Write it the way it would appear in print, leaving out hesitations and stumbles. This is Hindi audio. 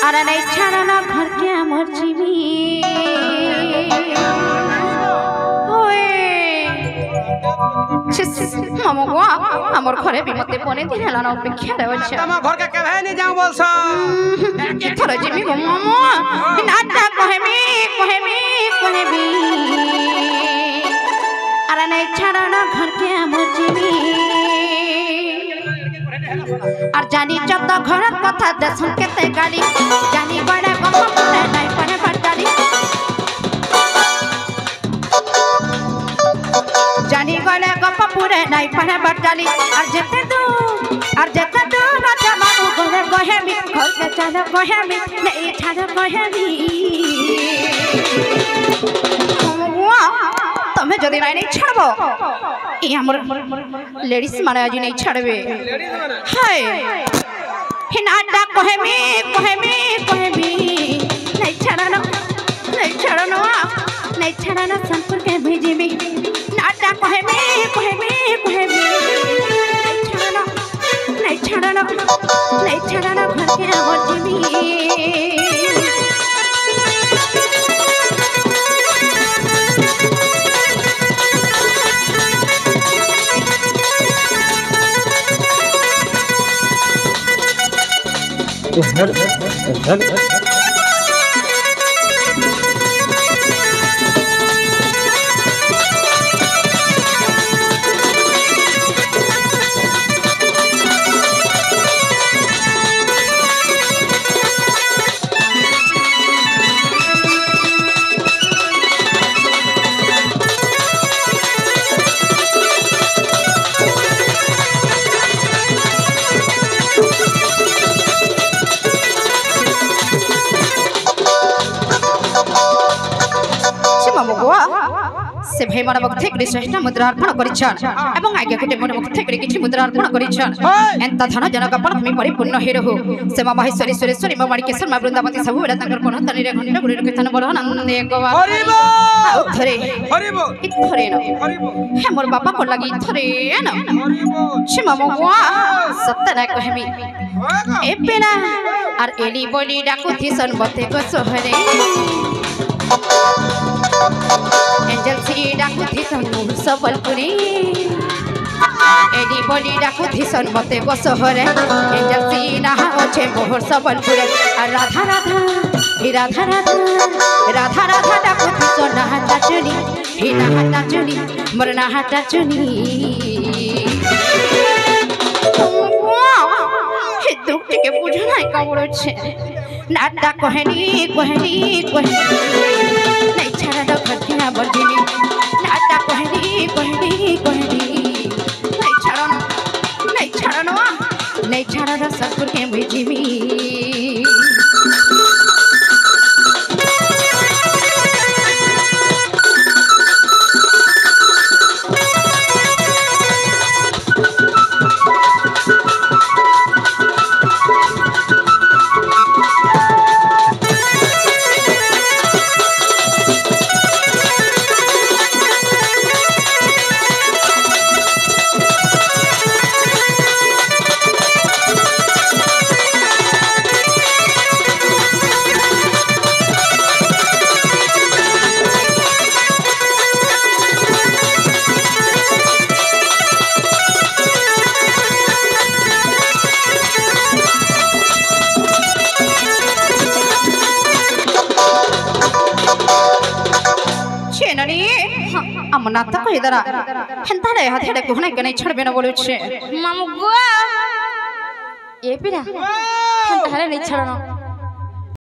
अरे नहीं छाड़ा ना घर के अमर जीवी मामा को हमर घरे भी मते बने दिन हला ना अपेक्षा रे बच्चा तमा घर के केभे नहीं जाऊ बोलछ के थरे जीवी गो मामा नाटा कहबी अरे नहीं छाड़ा ना घर के अमर जीवी और जानी जब तो घर कथा दसन केते गाली जानी बड़े गप पड़े नहीं पड़े बटाली जानी गले गप पूरे नहीं पड़े बटाली और जेते दो राजा बाबू गले गहेमी घर के चलो गहेमी नहीं छाड़ गहेमी तुम्हें जदी नहीं छाड़बो ई हमर लेडीज माने आज नहीं छाड़बे हाय हिनाटा कहेमी नहीं छाड़नो संपुर के भेजीमी नाटा कहेमी नहीं छाड़नो घर के भेजीमी से भाई मन मुक्ति करी श्रेष्ठ मुद्रा अर्पण करिछन एवं आज्ञा कोटे मन मुक्ति करी किछि मुद्रा अर्पण करिछन एंता धन जनक अपन भूमि परिपूर्ण हे रहु से मा महेश्वरी सुरेश्वरी मा मणिकेश्वर मा वृंदावती सब बेला तंकर कोन तनी रे घंटा गुडी कीर्तन बड़ आनंद एक बार हरिबो इथरे न हे मोर बापा को लगी इथरे न हरिबो से मा मवा सत्य कहमी ए बेला और एली बोली डाकुथि सन बते को सोहरे एंजल सी डाकुथि सन मोर सबलपुरी एडी बोली डाकुथि सन मते को सोहरे एंजल सी नहा ओछे मोर सबलपुरे राधा डाकुथि सन नहाटा चुनी ही नहाटा चुनी मोर नहाटा चुनी हे दुख के बुझ নাই কামড় হচ্ছে নাটা কহেনি নাই ছাড়া দাও ঘটিয়া বলদিনি নাটা কহেনি নাই ছাড়া দাও সবুর কে বুঝিমি अमना तक इधर हेंता रे हाथ हेडे कोहने के नहीं छड़बे न बोले छे मामू गो ए पिरा हेंता रे नहीं छड़नो